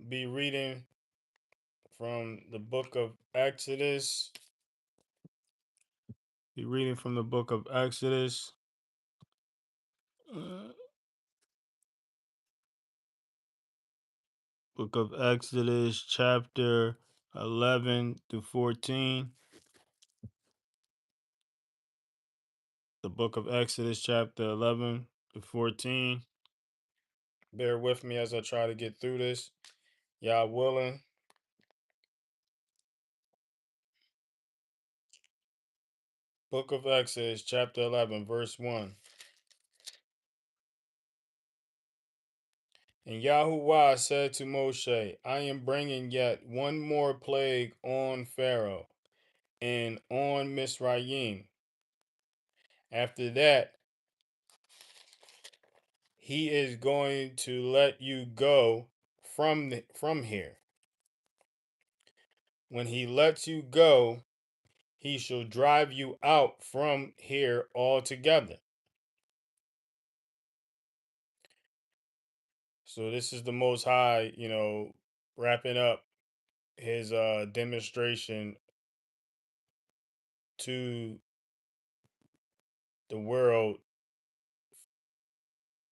be reading from the book of Exodus. Be reading from the book of Exodus. Uh, book of Exodus, chapter 11 to 14. The book of Exodus, chapter 11 to 14. Bear with me as I try to get through this. Y'all willing? Book of Exodus, chapter 11, verse 1. And Yahuwah said to Moshe, I am bringing yet one more plague on Pharaoh and on Misraim. After that, he is going to let you go from here. When he lets you go, he shall drive you out from here altogether. So this is the Most High, wrapping up his demonstration to the world,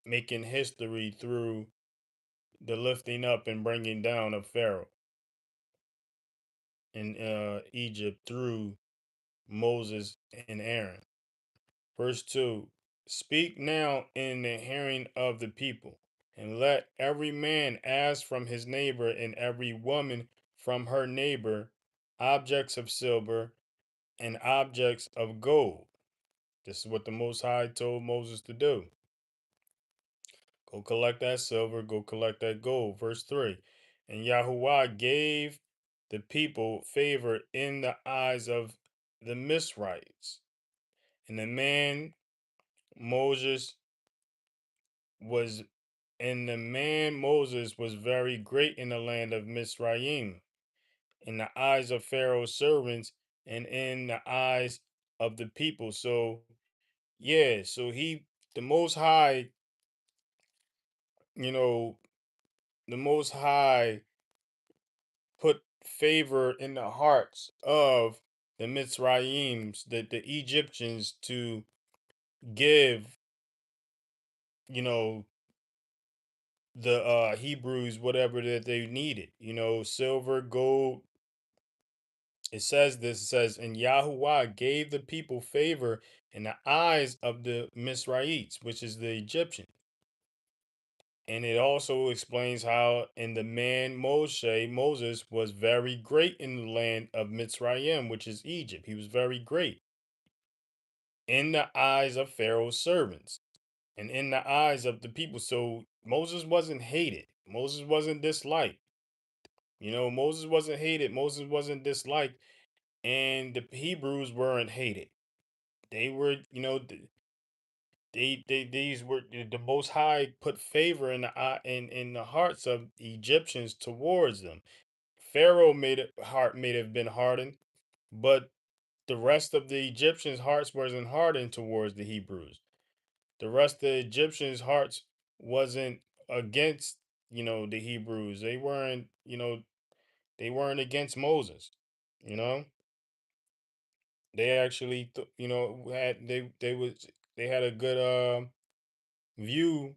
making history through the lifting up and bringing down of Pharaoh in Egypt through Moses and Aaron. Verse 2. Speak now in the hearing of the people, and let every man ask from his neighbor and every woman from her neighbor objects of silver and objects of gold. This is what the Most High told Moses to do. Go collect that silver, go collect that gold. Verse 3. And Yahuwah gave the people favor in the eyes of the Mizrahites. And the man Moses was Moses was very great in the land of Mizraim, in the eyes of Pharaoh's servants and in the eyes of the people. So yeah, so the Most High, you know, the Most High put favor in the hearts of the Mitzrayims, the Egyptians, to give, you know, the Hebrews whatever that they needed, silver, gold. It says, and Yahuwah gave the people favor in the eyes of the Mizrahites, which is the Egyptian. And it also explains how in the man Moses was very great in the land of Mitzrayim, which is Egypt. He was very great in the eyes of Pharaoh's servants and in the eyes of the people. So Moses wasn't hated. Moses wasn't disliked. Moses wasn't hated. Moses wasn't disliked. And the Hebrews weren't hated. They were, these were the Most High put favor in the in the hearts of Egyptians towards them. Pharaoh may have been hardened, but the rest of the Egyptians' hearts wasn't hardened towards the Hebrews. The rest of the Egyptians' hearts wasn't against the Hebrews. They weren't against Moses. You know, they actually had they had a good view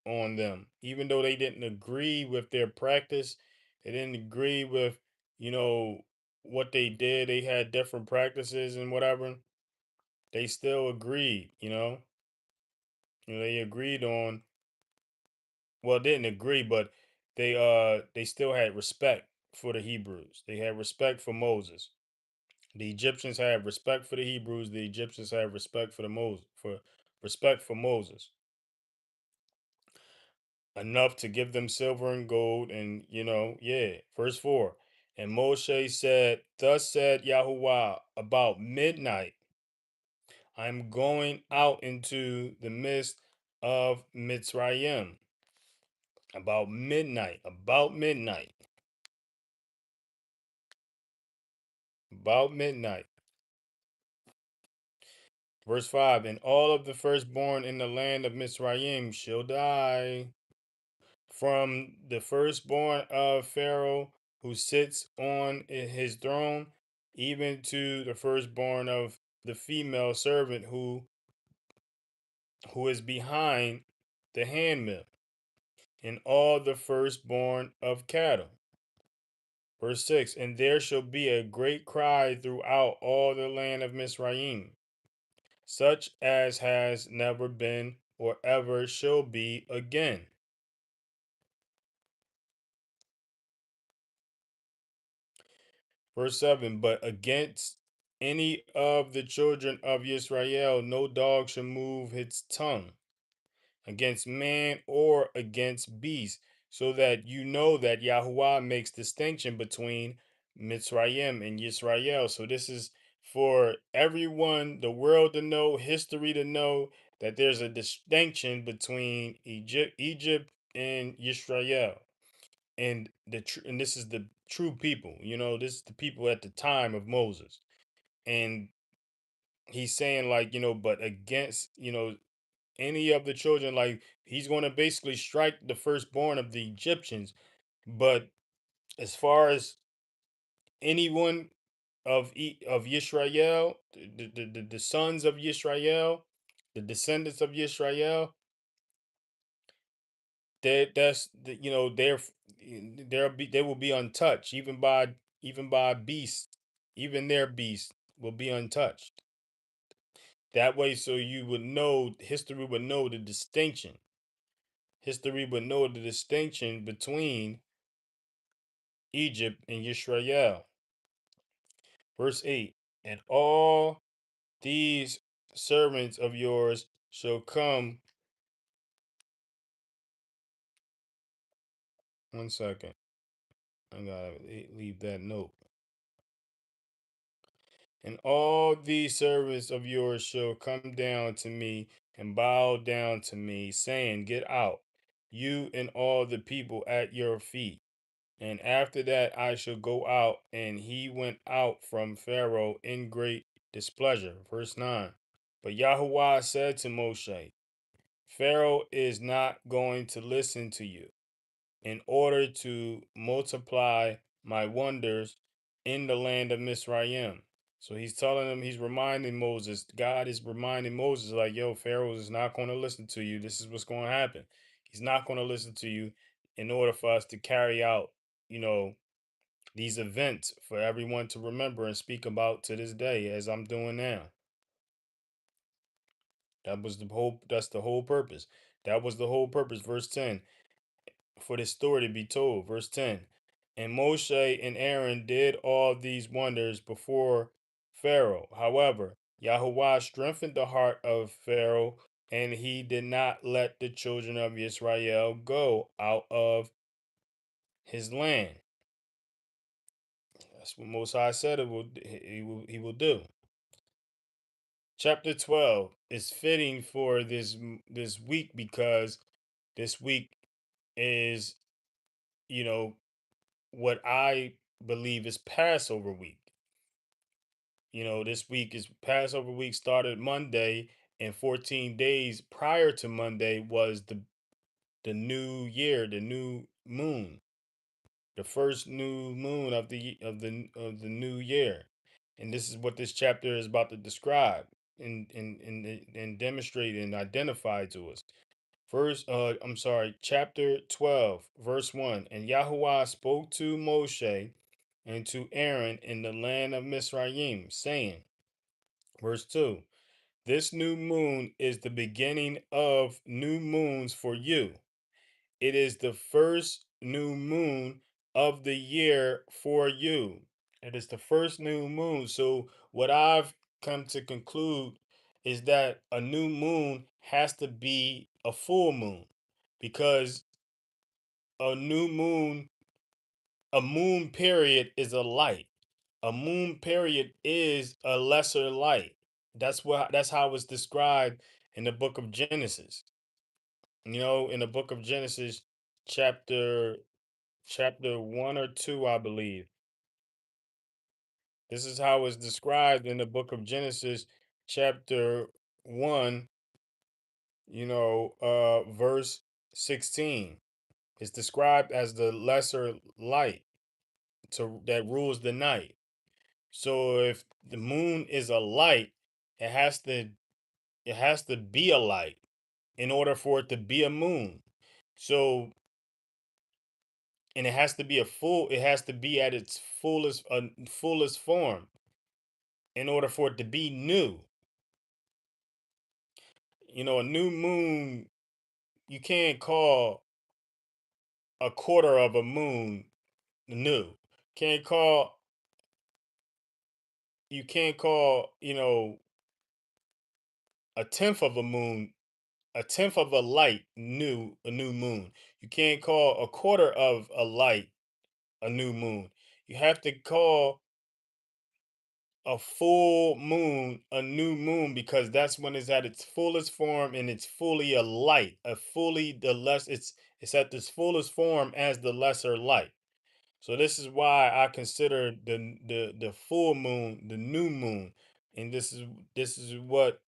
on them, even though they didn't agree with their practice. They didn't agree with, you know, what they did. They had different practices and whatever. They still agreed, they agreed on, well, didn't agree, but they still had respect for the Hebrews. They had respect for Moses. The Egyptians had respect for the Hebrews. The Egyptians had respect for Moses. Enough to give them silver and gold, and yeah. Verse 4. And Moshe said, thus said Yahuwah, about midnight I'm going out into the midst of Mitzrayim. About midnight, about midnight. Verse 5. And all of the firstborn in the land of Mitzrayim shall die, from the firstborn of Pharaoh who sits on his throne, even to the firstborn of the female servant who is behind the handmill, and all the firstborn of cattle. Verse 6, and there shall be a great cry throughout all the land of Mizraim, such as has never been or ever shall be again. Verse 7, but against any of the children of Israel, no dog shall move its tongue against man or against beast, so that you know that Yahuwah makes distinction between Mitzrayim and Yisrael. So this is for everyone, the world to know, history to know that there's a distinction between Egypt and Yisrael. And and this is the true people. This is the people at the time of Moses. And he's saying like, but against, any of the children, like he's going to basically strike the firstborn of the Egyptians. But as far as anyone of Yisrael, the sons of Yisrael, the descendants of Yisrael, they will be untouched, even by beasts, even their beasts will be untouched. That way, so you would know, history would know the distinction. History would know the distinction between Egypt and Yisrael. Verse 8, and all these servants of yours shall come. One second. I gotta leave that note. And all these servants of yours shall come down to me and bow down to me, saying, get out, you and all the people at your feet. And after that I shall go out. And he went out from Pharaoh in great displeasure. Verse 9. But Yahuwah said to Moshe, Pharaoh is not going to listen to you in order to multiply my wonders in the land of Mizraim. So he's telling him, he's reminding Moses, God is reminding Moses, like, yo, Pharaoh is not going to listen to you. This is what's going to happen. He's not going to listen to you in order for us to carry out, you know, these events for everyone to remember and speak about to this day, as I'm doing now. That's the whole purpose. That was the whole purpose. Verse 10, for this story to be told. Verse 10, and Moshe and Aaron did all these wonders before Pharaoh. However, Yahuwah strengthened the heart of Pharaoh, and he did not let the children of Israel go out of his land. That's what Most High said he will do. Chapter 12 is fitting for this week, because this week is, you know, what I believe is Passover week. This week is Passover week, started Monday, and 14 days prior to Monday was the new year, the new moon, the first new moon of the new year. And this is what this chapter is about to describe and demonstrate and identify to us. Chapter 12, verse 1. And Yahuwah spoke to Moshe and to Aaron in the land of Mizraim, saying, verse 2, this new moon is the beginning of new moons for you. It is the first new moon of the year for you. It is the first new moon. So, what I've come to conclude is that a new moon has to be a full moon, because a new moon, a moon period is a light. A moon period is a lesser light. That's how it's described in the book of Genesis. In the book of Genesis, chapter chapter 1 or 2, I believe. This is how it's described in the book of Genesis, chapter 1, verse 16. It's described as the lesser light that rules the night. So if the moon is a light, it has to it has to be a light in order for it to be a moon. So and it has to be at its fullest form in order for it to be new. A new moon, you can't call a quarter of a moon new. Can't call you can't call, a tenth of a moon, a tenth of a light a new moon. You can't call a quarter of a light a new moon. You have to call a full moon a new moon because that's when it's at its fullest form and it's fully a light, a fully the less it's at its fullest form as the lesser light. So this is why I consider the full moon the new moon, and this is what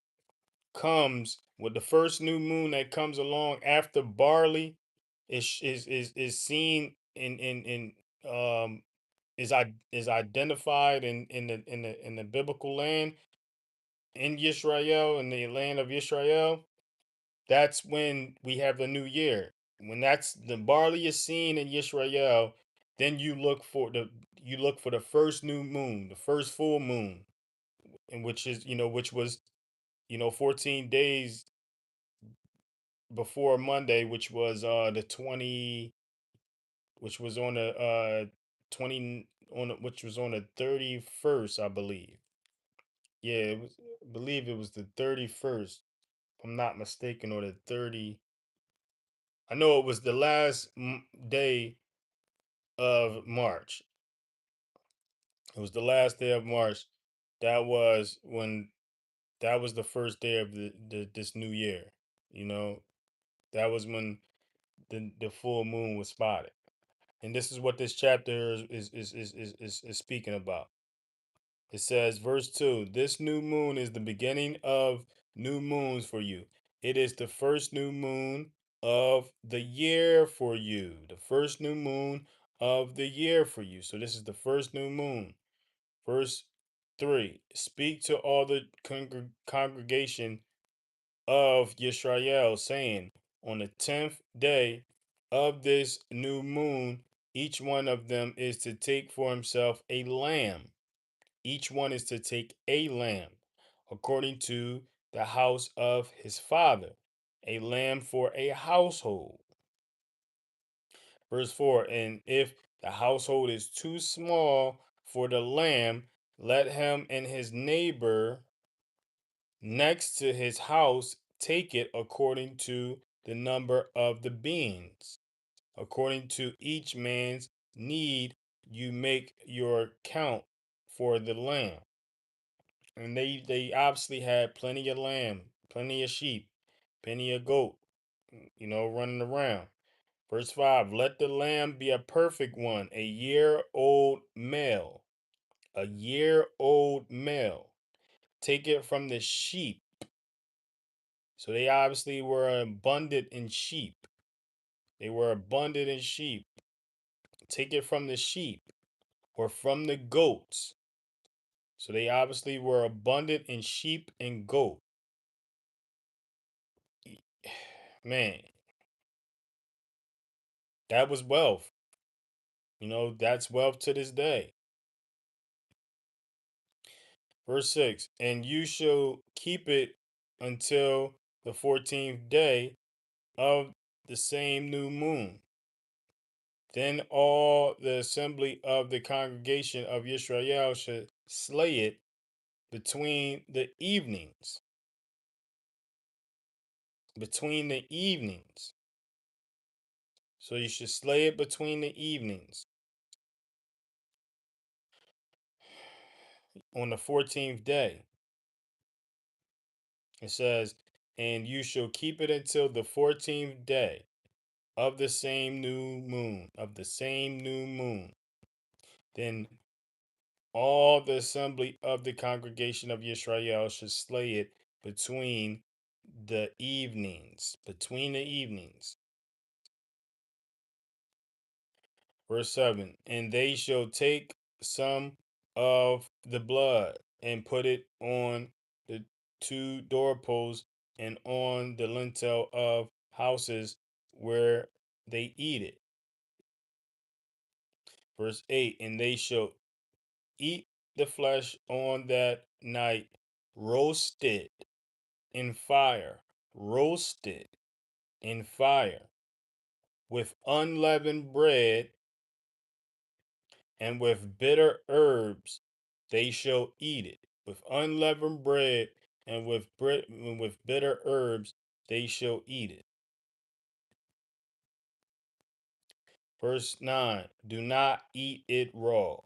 comes with the first new moon that comes along after barley is seen um is identified in the biblical land in Yisrael, in the land of Yisrael. That's when we have the new year. When that's the barley is seen in Yisrael, then you look for the first new moon, the first full moon, and which was 14 days before Monday, which was the 20, which was on the 20 which was on the 31st, I believe. Yeah, I believe it was the 31st, if I'm not mistaken, or the 30. I know it was the last day of March. It was the last day of March. That was when that was the first day of this new year. You know, that was when the full moon was spotted. And this is what this chapter is speaking about. It says, verse 2, this new moon is the beginning of new moons for you. It is the first new moon of the year for you. The first new moon of the year for you. So this is the first new moon. Verse 3, speak to all the congregation of Yisrael, saying, on the 10th day of this new moon, each one of them is to take for himself a lamb. Each one is to take a lamb according to the house of his father, a lamb for a household. Verse 4, and if the household is too small for the lamb, let him and his neighbor next to his house take it according to the number of the beings. According to each man's need, you make your count for the lamb. And they obviously had plenty of lamb, plenty of sheep, plenty of goat, running around. Verse 5, let the lamb be a perfect one, a year old male. A year old male. Take it from the sheep. So they obviously were abundant in sheep. They were abundant in sheep. Take it from the sheep or from the goats. So they obviously were abundant in sheep and goat. Man, that was wealth. That's wealth to this day. Verse 6, and you shall keep it until the 14th day of the same new moon. Then all the assembly of the congregation of Israel should slay it between the evenings. Between the evenings. So you should slay it between the evenings on the 14th day. It says, and you shall keep it until the 14th day of the same new moon, of the same new moon. Then all the assembly of the congregation of Israel should slay it between the evenings. Between the evenings. Verse 7. And they shall take some of the blood and put it on the two doorposts and on the lintel of houses where they eat it. Verse 8. And they shall eat the flesh on that night, roasted in fire, roasted in fire, with unleavened bread and with bitter herbs they shall eat it. With unleavened bread and with bitter herbs they shall eat it. Verse 9. Do not eat it raw,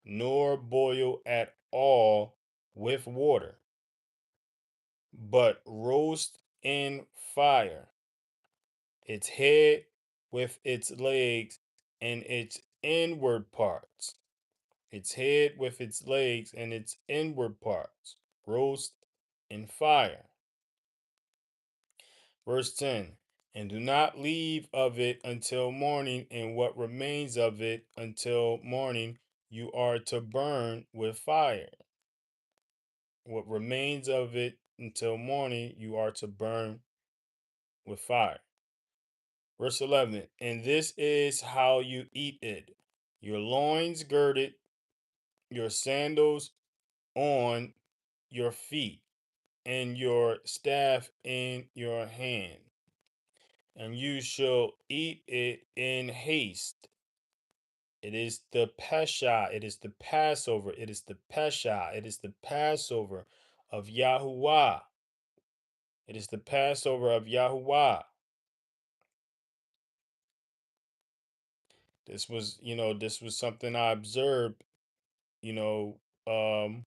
nor boil at all with water, but roast in fire its head with its legs and its inward parts. Its head with its legs and its inward parts. Roast in fire. Verse 10. And do not leave of it until morning, and what remains of it until morning you are to burn with fire. What remains of it until morning you are to burn with fire. Verse 11. And this is how you eat it: your loins girded, your sandals on your feet, and your staff in your hand. And you shall eat it in haste. It is the Pesha, it is the Passover, it is the Pesha, it is the Passover of Yahuwah. It is the Passover of Yahuwah. This was something I observed, you know, um,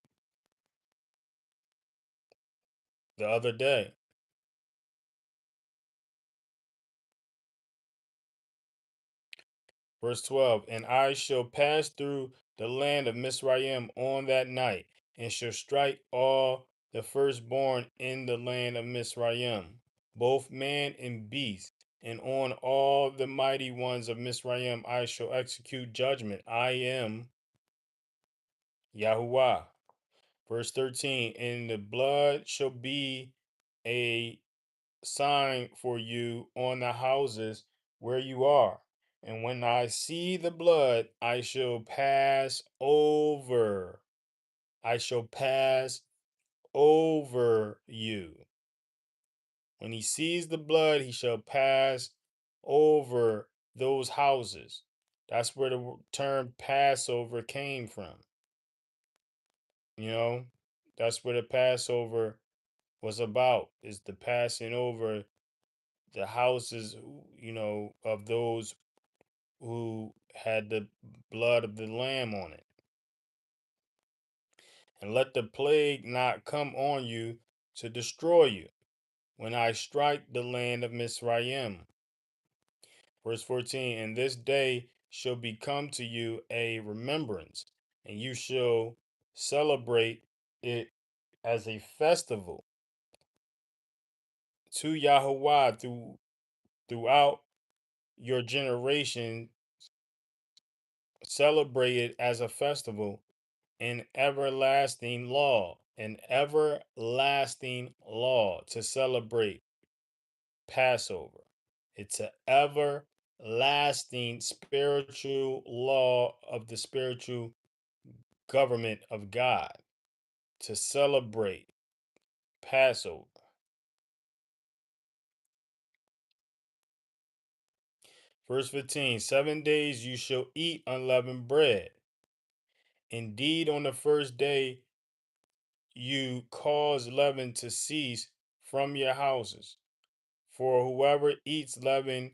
the other day. Verse 12. And I shall pass through the land of Mizraim on that night, and shall strike all the firstborn in the land of Mizraim, both man and beast, and on all the mighty ones of Mizraim I shall execute judgment. I am Yahuwah. Verse 13. And the blood shall be a sign for you on the houses where you are. And when I see the blood, I shall pass over. I shall pass over you. When he sees the blood, he shall pass over those houses. That's where the term Passover came from. You know, that's where the Passover was about, is the passing over the houses, of those who had the blood of the lamb on it. And let the plague not come on you to destroy you when I strike the land of Mizraim. Verse 14. And this day shall become to you a remembrance, and you shall celebrate it as a festival to Yahweh throughout your generation. Celebrate it as a festival, an everlasting law to celebrate Passover. It's an everlasting spiritual law of the spiritual government of God to celebrate Passover. Verse 15. 7 days you shall eat unleavened bread. Indeed, on the first day you cause leaven to cease from your houses. For whoever eats leavened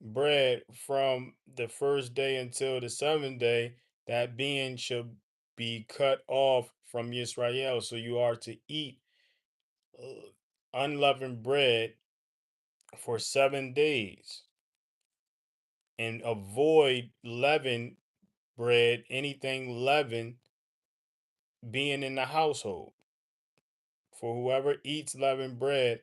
bread from the first day until the seventh day, that being shall be cut off from Israel. So you are to eat unleavened bread for 7 days and avoid leavened bread, anything leavened being in the household. For whoever eats leavened bread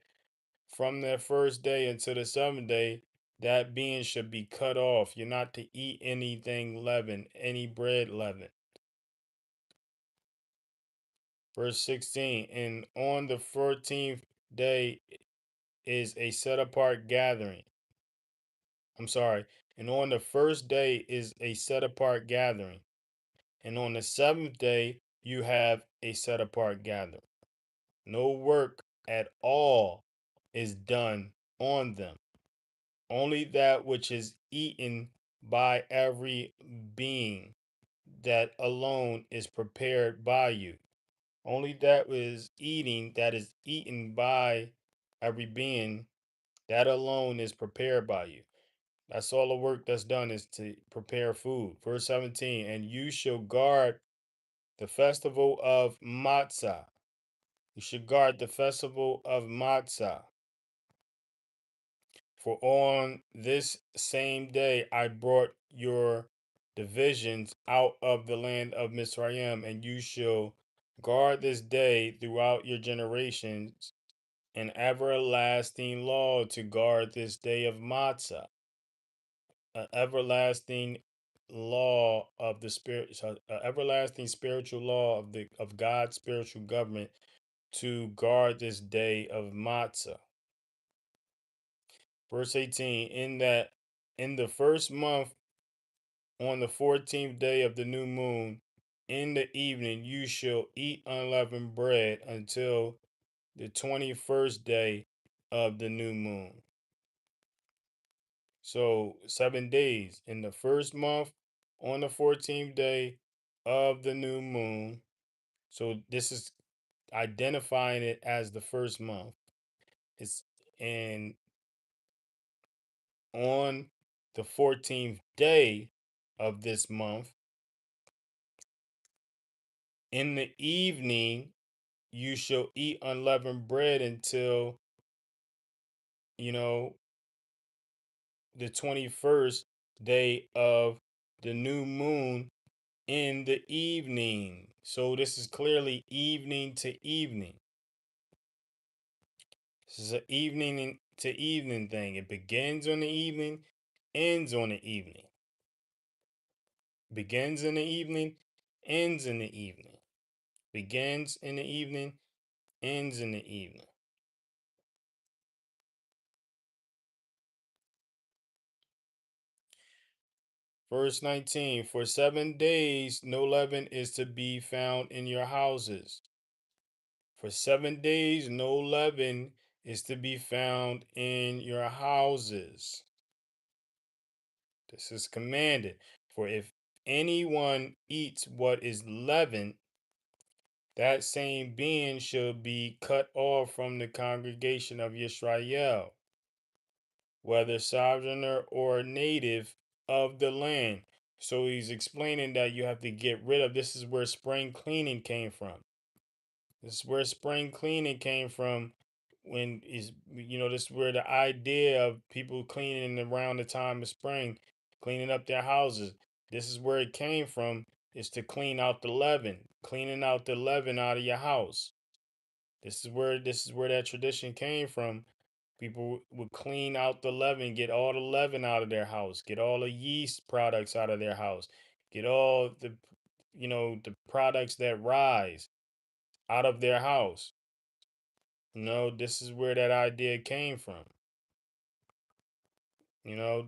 from their first day until the seventh day, that being should be cut off. You're not to eat anything leavened, any bread leavened. Verse 16, and on the 14th day is a set apart gathering. I'm sorry. And on the first day is a set apart gathering. And on the seventh day, you have a set apart gathering. No work at all is done on them. Only that which is eaten by every being, that alone is prepared by you. Only that is eaten by every being, that alone is prepared by you. That's all the work that's done is to prepare food. Verse 17, and you shall guard the festival of Matzah. You should guard the festival of Matzah. For on this same day I brought your divisions out of the land of Mizraim, and you shall guard this day throughout your generations, an everlasting law to guard this day of Matzah, an everlasting law of the spirit, everlasting spiritual law of God's spiritual government to guard this day of Matzah. Verse 18, in the first month, on the 14th day of the new moon, in the evening, you shall eat unleavened bread until the 21st day of the new moon. So 7 days in the first month, on the 14th day of the new moon. So this is identifying it as the first month. It's and on the 14th day of this month, in the evening, you shall eat unleavened bread until, you know, the 21st day of the new moon in the evening. So this is clearly evening to evening. This is an evening to evening thing. It begins on the evening, ends on the evening. Begins in the evening, ends in the evening. Begins in the evening, ends in the evening. Verse 19, for 7 days no leaven is to be found in your houses. For 7 days no leaven is to be found in your houses. This is commanded. For if anyone eats what is leavened, that same being shall be cut off from the congregation of Yisrael, whether sojourner or native of the land. So he's explaining that you have to get rid of. This is where spring cleaning came from. This is where spring cleaning came from. When is this is where the idea of people cleaning around the time of spring, cleaning up their houses. This is where it came from. Is to clean out the leaven, cleaning out the leaven out of your house. This is where that tradition came from. People would clean out the leaven, get all the leaven out of their house, get all the yeast products out of their house, get all the products that rise out of their house. This is where that idea came from.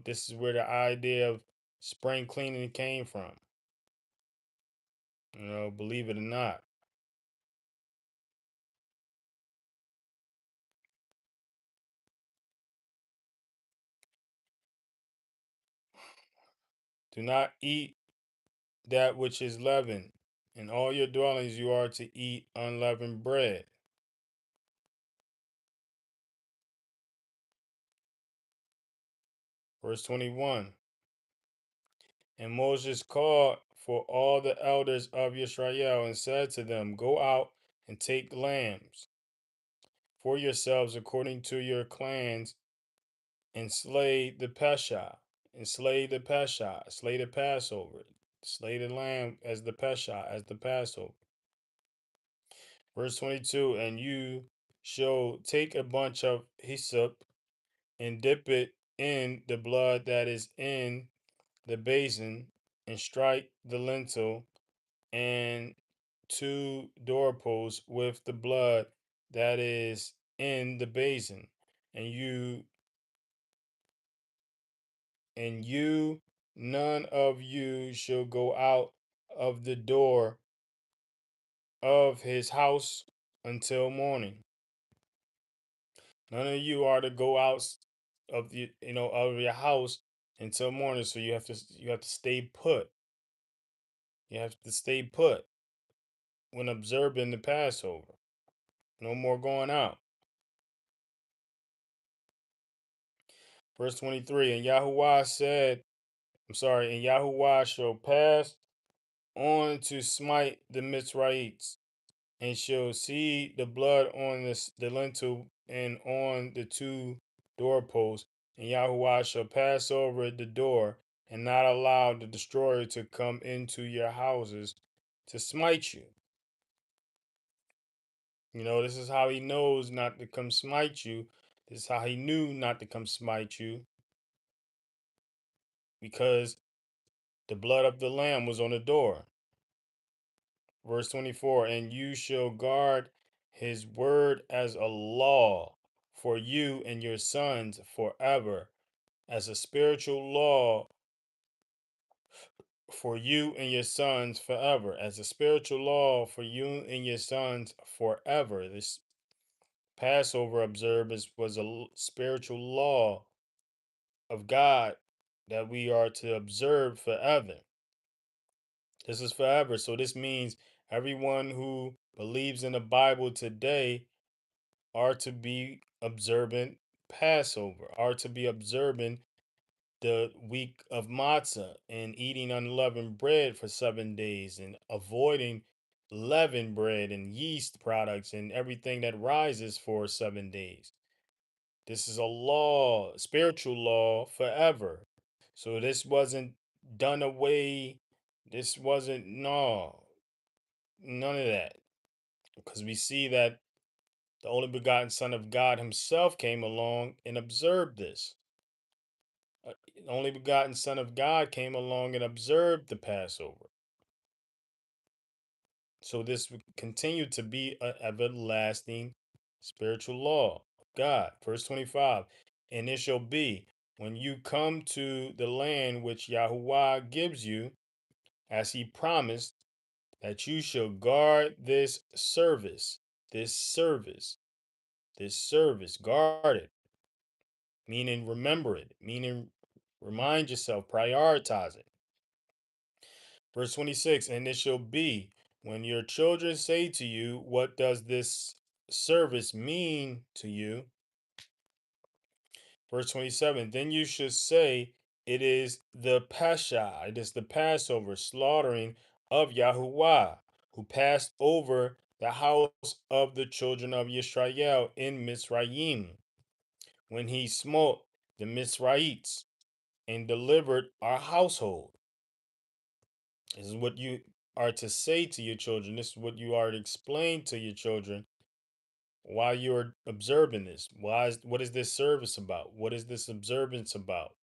This is where the idea of spring cleaning came from. Believe it or not. Do not eat that which is leavened. In all your dwellings you are to eat unleavened bread. Verse 21. And Moses called for all the elders of Israel and said to them, go out and take lambs for yourselves according to your clans, and slay the Pesha, and slay the Pesha, slay the Passover, slay the lamb as the Pesha, as the Passover. Verse 22, and you shall take a bunch of hyssop and dip it in the blood that is in the basin, and strike the lintel and two doorposts with the blood that is in the basin, and you none of you shall go out of the door of his house until morning. None of you are to go out of of your house until morning. So you have to stay put. You have to stay put when observing the Passover. No more going out. Verse 23, and Yahuwah said, I'm sorry, and Yahuwah shall pass on to smite the Mitzrayites, and shall see the blood on the lintel and on the two doorposts, and Yahuwah shall pass over the door, and not allow the destroyer to come into your houses to smite you. This is how he knows not to come smite you. This is how he knew not to come smite you, because the blood of the Lamb was on the door. Verse 24, and you shall guard his word as a law for you and your sons forever, as a spiritual law for you and your sons forever, as a spiritual law for you and your sons forever. This Passover observance was a spiritual law of God that we are to observe forever. This is forever. So this means everyone who believes in the Bible today are to be observant Passover, are to be observant the week of matzah and eating unleavened bread for 7 days and avoiding leavened bread and yeast products and everything that rises for 7 days. This is a law, spiritual law forever. So this wasn't done away. This wasn't, no, none of that. Because we see that the only begotten Son of God himself came along and observed this. The only begotten Son of God came along and observed the Passover. So this would continue to be an everlasting spiritual law of God. Verse 25, and it shall be when you come to the land which Yahuwah gives you, as he promised, that you shall guard this service, guard it, meaning remember it, meaning remind yourself, prioritize it. Verse 26, and it shall be when your children say to you, what does this service mean to you? Verse 27, then you should say, it is the Pascha, it is the Passover slaughtering of Yahuwah, who passed over the house of the children of Yisrael in Mizraim, when he smote the Mizraites and delivered our household. This is what you are to say to your children. This is what you are to explain to your children while you're observing this. What is this service about? What is this observance about?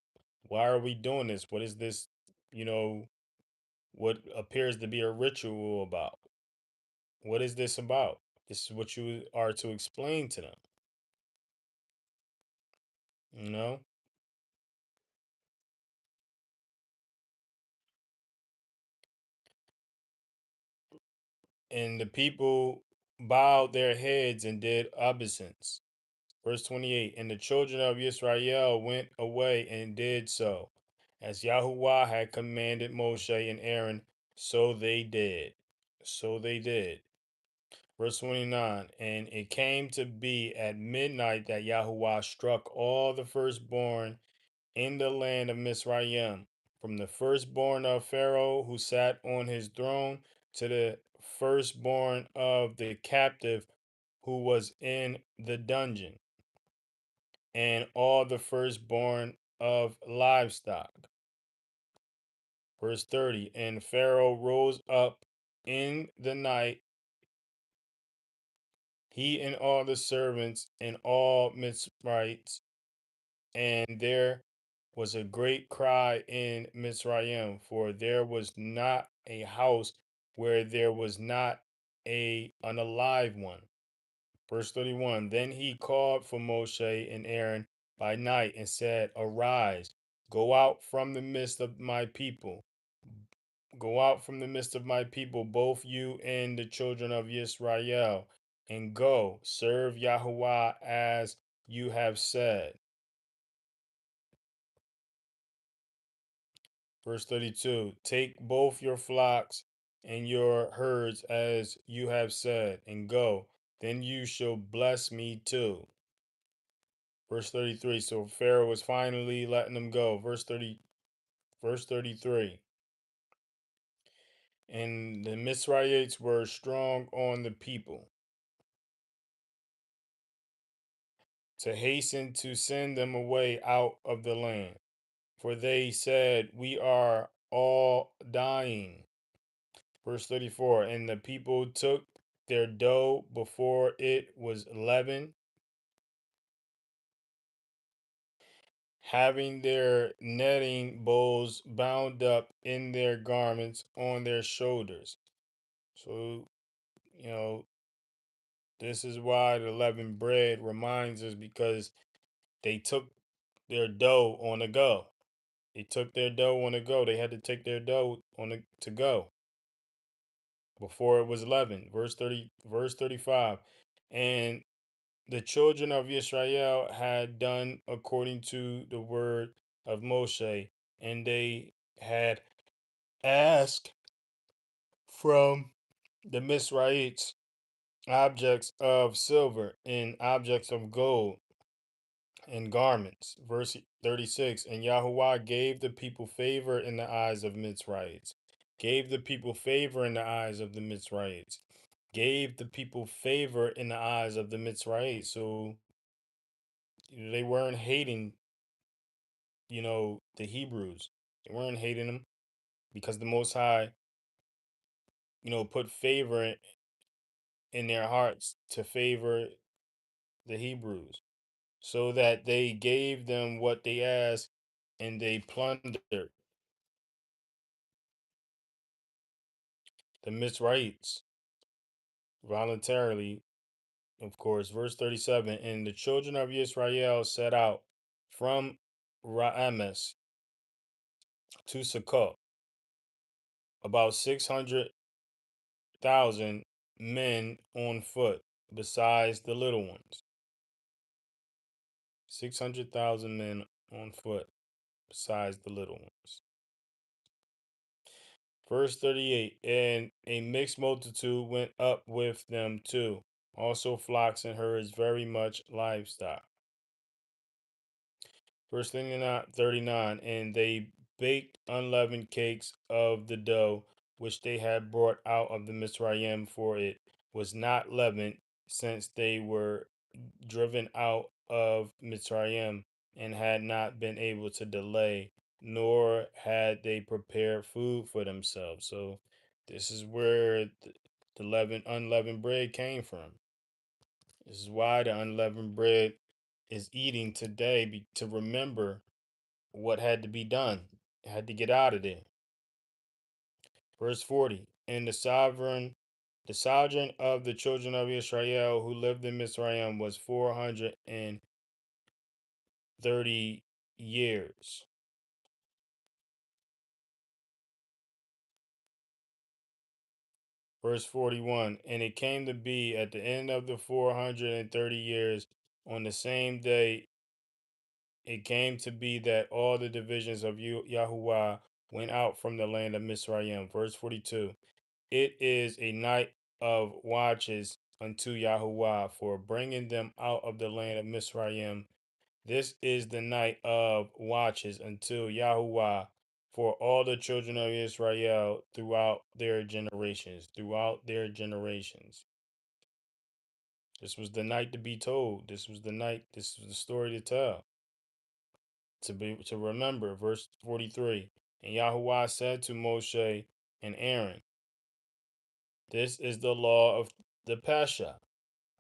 Why are we doing this? What is this, you know, what appears to be a ritual about? What is this about? This is what you are to explain to them, you know? And the people bowed their heads and did obeisance. Verse 28, and the children of Israel went away and did so, as Yahuwah had commanded Moshe and Aaron, so they did. So they did. Verse 29, and it came to be at midnight that Yahuwah struck all the firstborn in the land of Mizraim, from the firstborn of Pharaoh who sat on his throne to the firstborn of the captive who was in the dungeon, and all the firstborn of livestock. Verse 30, and Pharaoh rose up in the night, he and all the servants and all Mizrahites, and there was a great cry in Mizraim, for there was not a house where there was not a unalive one. Verse 31. Then he called for Moshe and Aaron by night and said, Arise, go out from the midst of my people. Go out from the midst of my people, both you and the children of Israel, and go serve Yahweh as you have said. Verse 32. Take both your flocks and your herds as you have said, and go. Then you shall bless me too. Verse 33. So Pharaoh was finally letting them go. Verse 33. And the Mizrahites were strong on the people to hasten to send them away out of the land. For they said, We are all dying. Verse 34. And the people took their dough before it was leavened, having their netting bowls bound up in their garments on their shoulders. So, you know, this is why the leavened bread reminds us, because they took their dough on the go. They took their dough on the go. They had to take their dough on the to go before it was leavened. Verse 35. And the children of Israel had done according to the word of Moshe, and they had asked from the Mizrahites objects of silver and objects of gold and garments. Verse 36. And Yahuwah gave the people favor in the eyes of Mizrahites. Gave the people favor in the eyes of the Mizrahites. Gave the people favor in the eyes of the Mizrahites. So they weren't hating, the Hebrews. They weren't hating them because the Most High, put favor in their hearts to favor the Hebrews, so that they gave them what they asked, and they plundered the Mizrahites voluntarily, of course. Verse 37. And the children of Israel set out from Raames to Succoth, about 600,000 men on foot, besides the little ones. 600,000 men on foot, besides the little ones. Verse 38. And a mixed multitude went up with them too, also flocks and herds, very much livestock. Verse 39. And they baked unleavened cakes of the dough which they had brought out of the Mizraim, for it was not leavened, since they were driven out of Mizraim, and had not been able to delay, nor had they prepared food for themselves. So this is where the unleavened bread came from. This is why the unleavened bread is eating today, to remember what had to be done. It had to get out of there. Verse 40. And the sojourn of the children of Israel who lived in Mizraim was 430 years. Verse 41. And it came to be at the end of the 430 years, on the same day, it came to be that all the divisions of Yahuwah went out from the land of Mizraim. Verse 42. It is a night of watches unto Yahuwah for bringing them out of the land of Mizraim. This is the night of watches until Yahuwah for all the children of Israel throughout their generations. Throughout their generations. This was the night to be told. This was the night. This was the story to tell. To remember. Verse 43. And Yahuwah said to Moshe and Aaron, This is the law of the Pasha.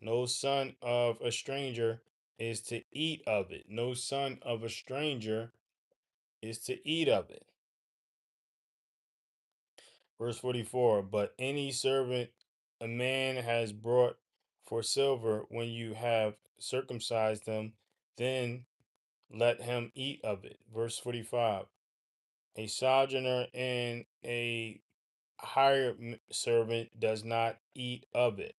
No son of a stranger is to eat of it. No son of a stranger is to eat of it. Verse 44, but any servant a man has brought for silver when you have circumcised them, then let him eat of it. Verse 45, a sojourner and a hired servant does not eat of it.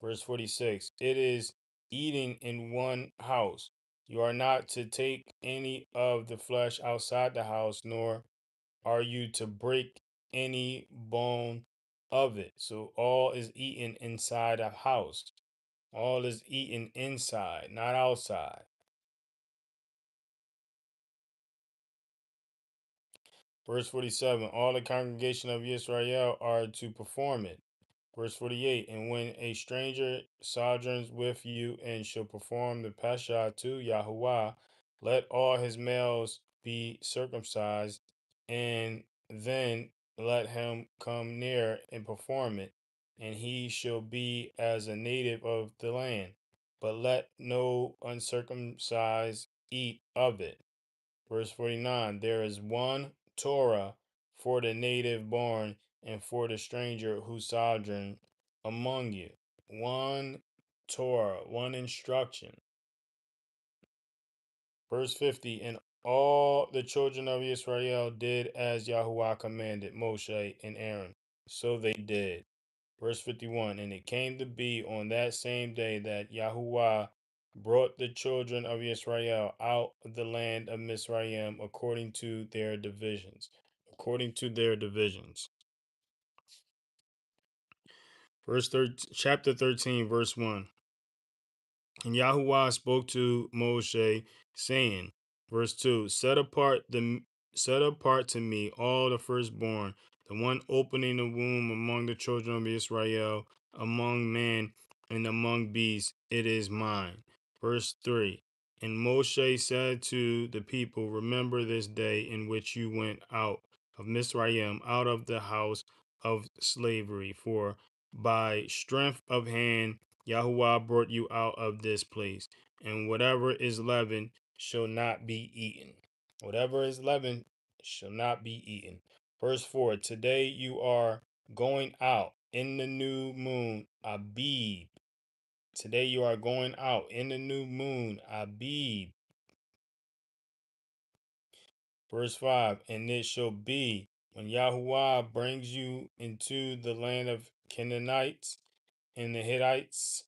Verse 46, it is eating in one house. You are not to take any of the flesh outside the house, nor are you to break any bone of it. So all is eaten inside a house. All is eaten inside, not outside. Verse 47, all the congregation of Israel are to perform it. Verse 48, and when a stranger sojourns with you and shall perform the Pesha to Yahuwah, let all his males be circumcised, and then let him come near and perform it, and he shall be as a native of the land. But let no uncircumcised eat of it. Verse 49, there is one Torah for the native born and for the stranger who sojourn among you. One Torah, one instruction. Verse 50, and all the children of Israel did as Yahuwah commanded Moshe and Aaron. So they did. Verse 51, and it came to be on that same day that Yahuwah brought the children of Israel out of the land of Mizraim according to their divisions. According to their divisions. Chapter 13, verse 1. And Yahuwah spoke to Moshe, saying, verse 2, set apart to me all the firstborn, the one opening the womb among the children of Israel, among men and among beasts, it is mine. Verse 3. And Moshe said to the people, remember this day in which you went out of Mizraim, out of the house of slavery, for by strength of hand Yahuwah brought you out of this place, and whatever is leavened shall not be eaten. Whatever is leavened shall not be eaten. Verse 4, today you are going out in the new moon, Abib. Today you are going out in the new moon, Abib. Verse 5, and it shall be when Yahuwah brings you into the land of Canaanites and the Hittites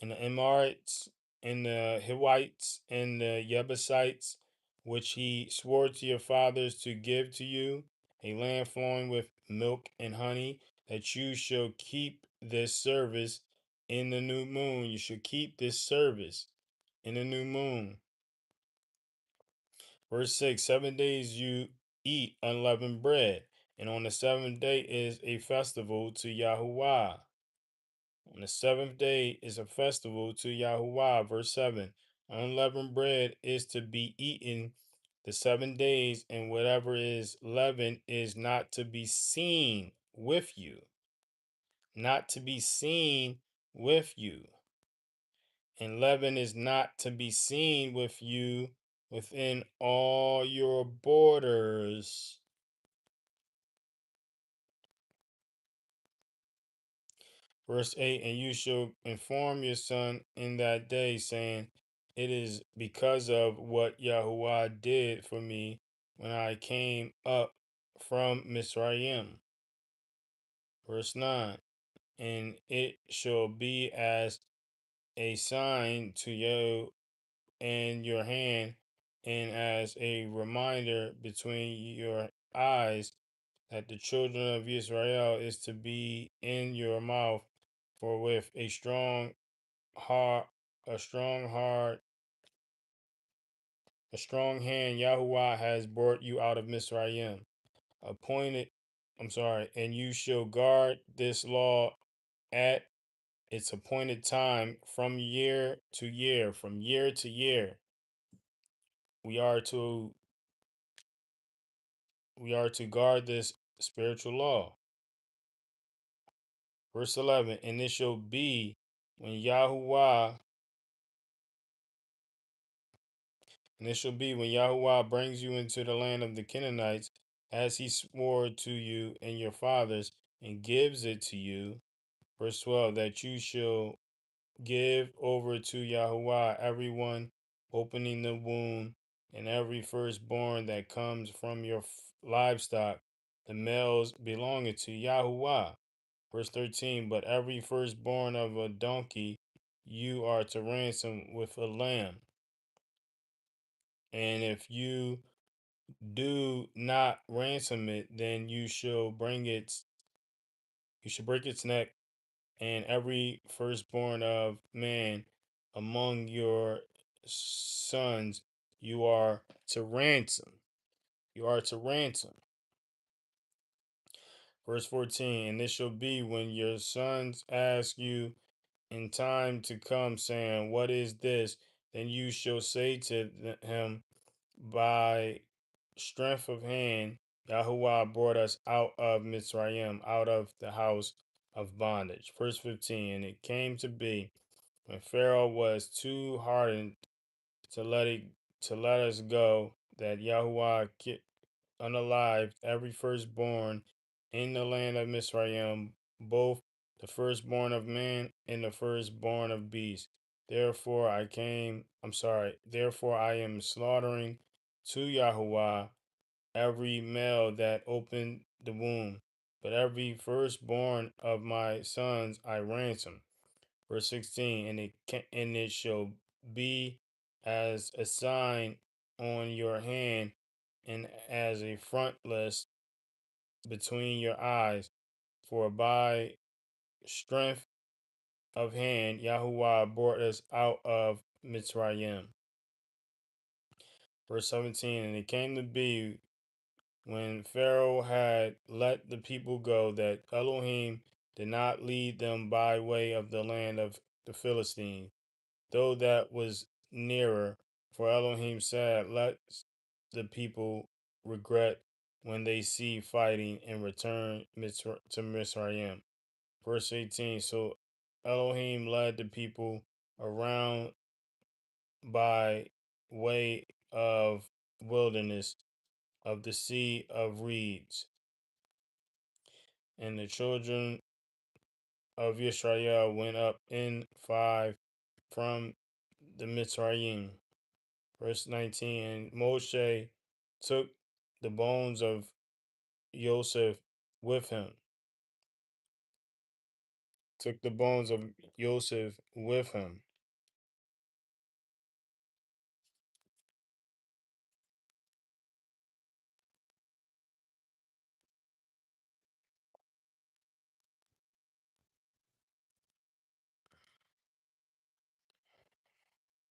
and the Amorites and the Hivites and the Jebusites, which he swore to your fathers to give to you, a land flowing with milk and honey, that you shall keep this service in the new moon. You shall keep this service in the new moon. Verse 6, 7 days you eat unleavened bread, and on the seventh day is a festival to Yahuwah. On the seventh day is a festival to Yahuwah. Verse 7. Unleavened bread is to be eaten the 7 days, and whatever is leavened is not to be seen with you. Not to be seen with you. And leaven is not to be seen with you within all your borders. Verse 8, and you shall inform your son in that day, saying, it is because of what Yahuwah did for me when I came up from Mizraim. Verse 9, and it shall be as a sign to you in your hand, and as a reminder between your eyes, that the children of Israel is to be in your mouth, for with heart, a strong heart, a strong hand, Yahuwah has brought you out of Mizraim. Appointed, and you shall guard this law at its appointed time from year to year, from year to year. We are to guard this spiritual law. Verse 11, and it shall be when Yahuwah And it shall be when Yahuwah brings you into the land of the Canaanites, as he swore to you and your fathers, and gives it to you. Verse 12, that you shall give over to Yahuwah everyone opening the womb, and every firstborn that comes from your livestock, the males belonging to Yahuwah. Verse 13, but every firstborn of a donkey you are to ransom with a lamb. And if you do not ransom it, then you shall break its neck, and every firstborn of man among your sons you are to ransom. You are to ransom. Verse 14, and this shall be when your sons ask you in time to come, saying, what is this? Then you shall say to him, by strength of hand, Yahuwah brought us out of Mitzrayim, out of the house of bondage. Verse 15, and it came to be when Pharaoh was too hardened to let us go, that Yahuwah unalived every firstborn in the land of Mizraim, both the firstborn of man and the firstborn of beast. Therefore I am slaughtering to Yahuwah every male that opened the womb, but every firstborn of my sons I ransom. Verse 16, and it shall be as a sign on your hand and as a frontless between your eyes, for by strength of hand Yahuwah brought us out of Mitzrayim. Verse 17, and it came to be when Pharaoh had let the people go that Elohim did not lead them by way of the land of the Philistines, though that was nearer. For Elohim said, let the people regret when they see fighting and return to Mizraim. Verse 18, so Elohim led the people around by way of wilderness of the sea of reeds, and the children of Israel went up in 5 from the Mitzrayim. Verse 19, and Moshe took the bones of Joseph with him, took the bones of Joseph with him,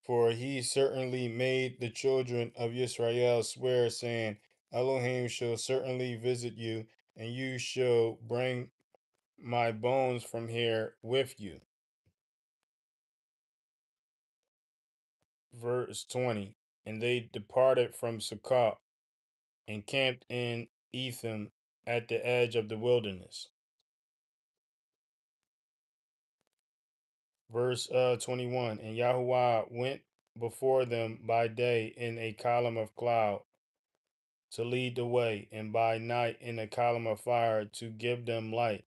for he certainly made the children of Israel swear, saying, Elohim shall certainly visit you, and you shall bring my bones from here with you. Verse 20, and they departed from Sukkot and camped in Etham at the edge of the wilderness. Verse 21, and Yahuwah went before them by day in a column of cloud to lead the way, and by night in a column of fire to give them light,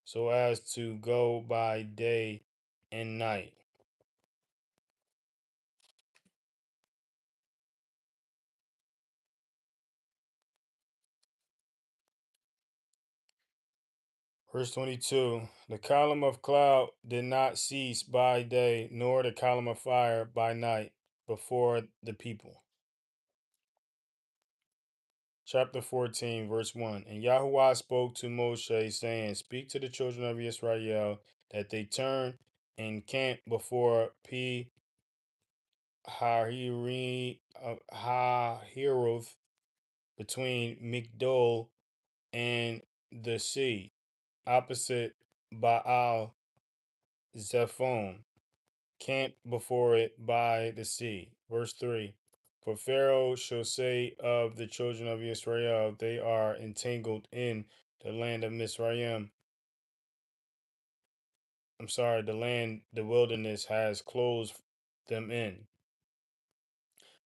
so as to go by day and night. Verse 22, the column of cloud did not cease by day, nor the column of fire by night before the people. Chapter 14, verse 1. And Yahuwah spoke to Moshe, saying, speak to the children of Israel that they turn and camp before Pi Hahiroth, between Migdol and the sea, opposite Baal Zephon. Camp before it by the sea. Verse 3, for Pharaoh shall say of the children of Israel, they are entangled in the land of Mizraim. The wilderness has closed them in.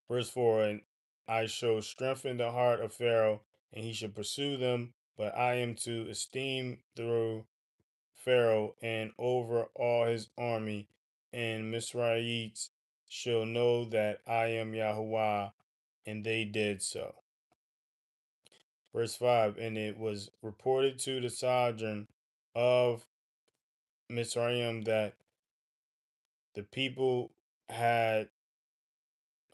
Verse 4, and I shall strengthen the heart of Pharaoh, and he shall pursue them, but I am to esteem through Pharaoh and over all his army, and Mizraites shall know that I am Yahuwah, and they did so. Verse 5, and it was reported to the sovereign of Mizraim that the people had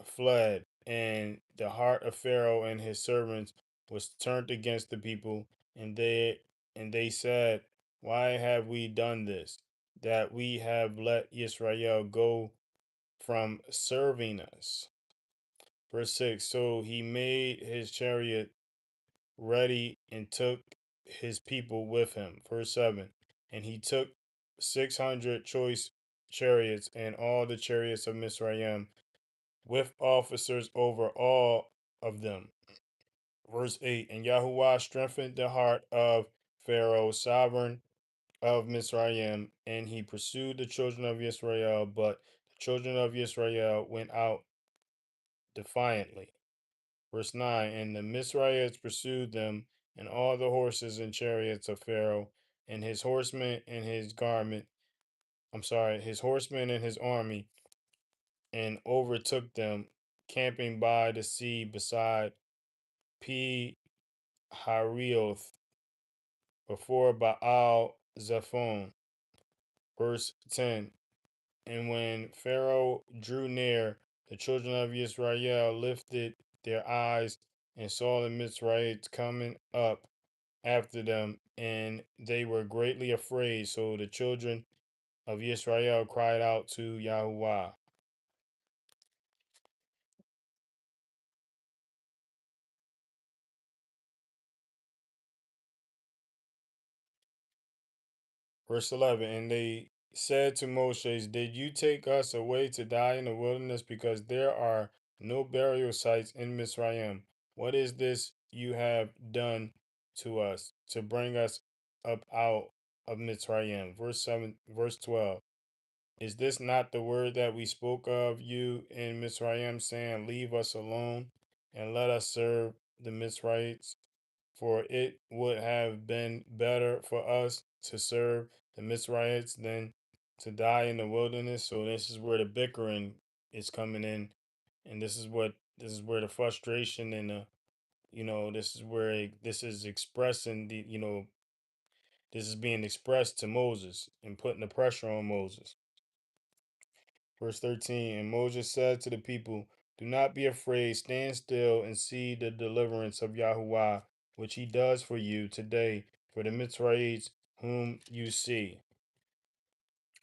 fled, and the heart of Pharaoh and his servants was turned against the people, and they said, why have we done this, that we have let Israel go from serving us? Verse 6, so he made his chariot ready and took his people with him. Verse 7, and he took 600 choice chariots and all the chariots of Mizraim with officers over all of them. Verse 8, and Yahuwah strengthened the heart of Pharaoh, sovereign of Mizraim, and he pursued the children of Israel, but the children of Israel went out defiantly. Verse 9, and the Mizraelites pursued them, and all the horses and chariots of Pharaoh, and his horsemen and his his horsemen and his army, and overtook them, camping by the sea beside Pi Harioth, before Baal Zephon. Verse 10, and when Pharaoh drew near, the children of Israel lifted their eyes and saw the Mizraelites coming up after them, and they were greatly afraid. So the children of Israel cried out to Yahuwah. Verse 11, and they said to Moshe, did you take us away to die in the wilderness because there are no burial sites in Mizraim? What is this you have done to us to bring us up out of Mizraim? Verse 12. Is this not the word that we spoke of you in Mizraim, saying, leave us alone and let us serve the Mizraites? For it would have been better for us to serve the Mizraites than to die in the wilderness. So this is where the bickering is coming in, and this is where the frustration and the this is where this is expressing the this is being expressed to Moses and putting the pressure on Moses. Verse 13, and Moses said to the people, do not be afraid, stand still and see the deliverance of Yahuwah, which he does for you today, for the Mitzrayites whom you see.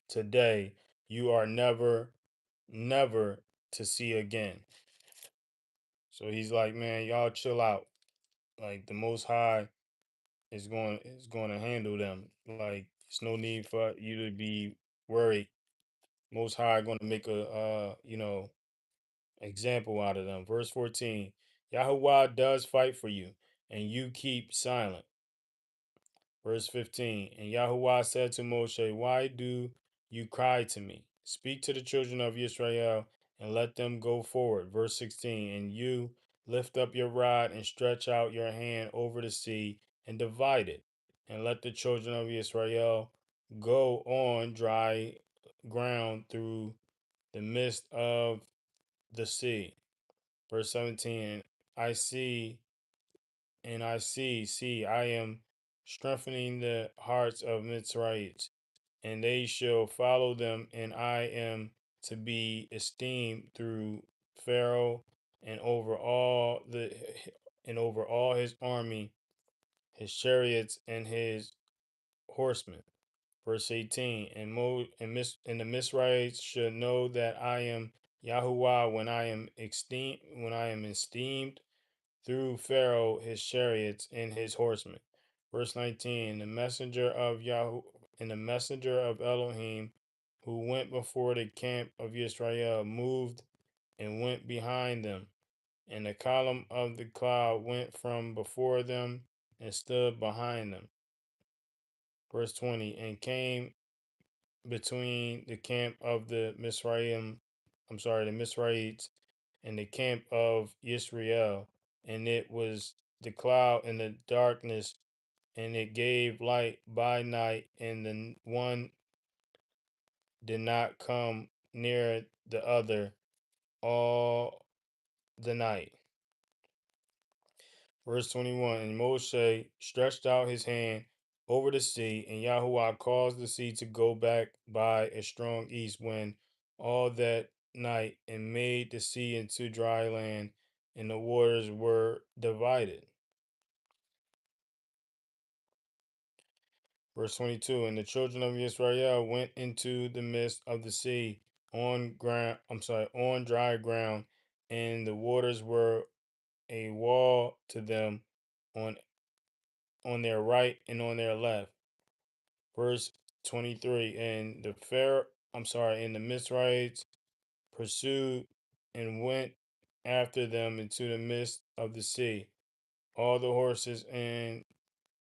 Today you are never to see again. So he's like, man, y'all chill out. Like the Most High is going to handle them. Like it's no need for you to be worried. Most High going to make a example out of them. Verse 14, Yahuwah does fight for you, and you keep silent. Verse 15, and Yahuwah said to Moshe, why do you cry to me? Speak to the children of Israel and let them go forward. Verse 16, and you lift up your rod and stretch out your hand over the sea and divide it, and let the children of Israel go on dry ground through the midst of the sea. Verse 17, I see, see, I am strengthening the hearts of Mitzrayites, and they shall follow them, and I am to be esteemed through Pharaoh and over all his army, his chariots and his horsemen. Verse 18, and the Mizrahites should know that I am Yahuwah when I am esteemed through Pharaoh, his chariots, and his horsemen. Verse 19, the messenger of Yahweh and the messenger of Elohim who went before the camp of Israel moved and went behind them, and the column of the cloud went from before them and stood behind them. Verse 20, and came between the camp of the Mizraim, the Mizraites, in the camp of Israel, and it was the cloud and the darkness, and it gave light by night, and the one did not come near the other all the night. Verse 21. And Moshe stretched out his hand over the sea, and Yahuwah caused the sea to go back by a strong east wind all that night, and made the sea into dry land, and the waters were divided. Verse 22. And the children of Israel went into the midst of the sea on dry ground, and the waters were a wall to them on their right and on their left. Verse 23. And the Mizrahites pursued and went after them into the midst of the sea. All the horses and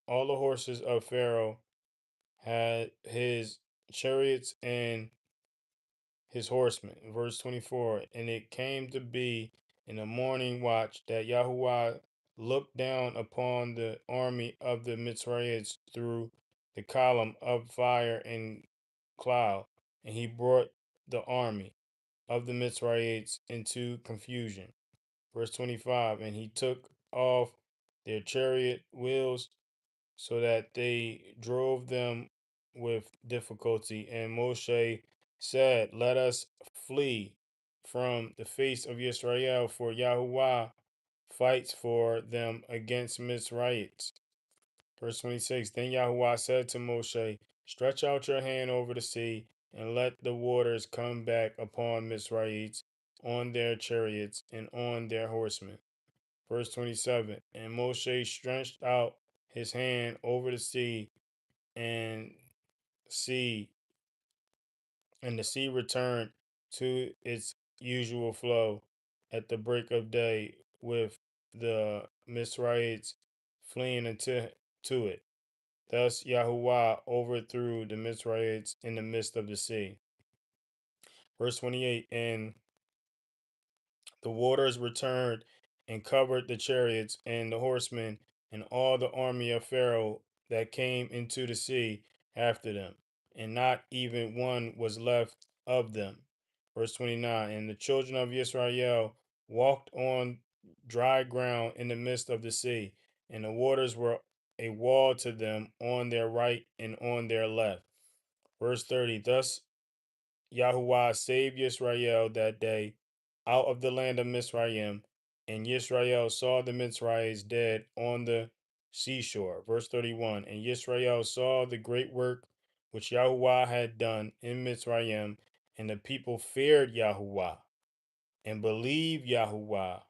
all the horses of Pharaoh had his chariots and his horsemen. Verse 24. And it came to be in the morning watch that Yahuwah looked down upon the army of the Mitzrayites through the column of fire and cloud, and he brought the army of the Mitzrayites into confusion. Verse 25. And he took off their chariot wheels so that they drove them with difficulty. And Moshe said, let us flee from the face of Israel, for Yahuwah fights for them against Mizraites. Verse 26. Then Yahuwah said to Moshe, stretch out your hand over the sea, and let the waters come back upon Mizraites, on their chariots, and on their horsemen. Verse 27. And Moshe stretched out his hand over the sea, and sea and the sea returned to its usual flow at the break of day, with the Mizrahites fleeing into to it. Thus Yahuwah overthrew the Mizrahites in the midst of the sea. Verse 28. And the waters returned and covered the chariots and the horsemen and all the army of Pharaoh that came into the sea after them, and not even one was left of them. Verse 29. And the children of Israel walked on dry ground in the midst of the sea, and the waters were a wall to them on their right and on their left. Verse 30. Thus Yahuwah saved Yisrael that day out of the land of Mizraim, and Yisrael saw the Mizrahites dead on the seashore. Verse 31. And Yisrael saw the great work which Yahuwah had done in Mizraim, and the people feared Yahuwah and believed Yahuwah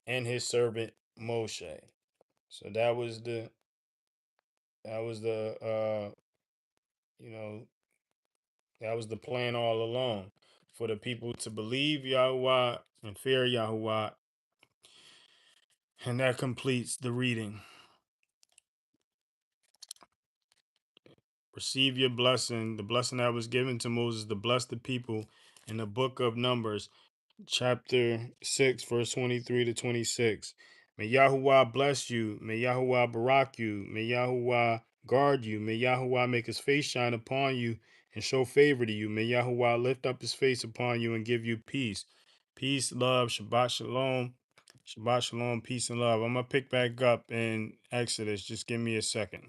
and his servant Moshe. So that was the you know that was the plan all along, for the people to believe Yahuwah and fear Yahuwah. And that completes the reading. Receive your blessing, the blessing that was given to Moses to bless the people in the book of Numbers, chapter 6, verse 23 to 26. May Yahuwah bless you. May Yahuwah barak you. May Yahuwah guard you. May Yahuwah make his face shine upon you and show favor to you. May Yahuwah lift up his face upon you and give you peace. Peace, love, Shabbat Shalom. Shabbat Shalom, peace and love. I'm going to pick back up in Exodus. Just give me a second.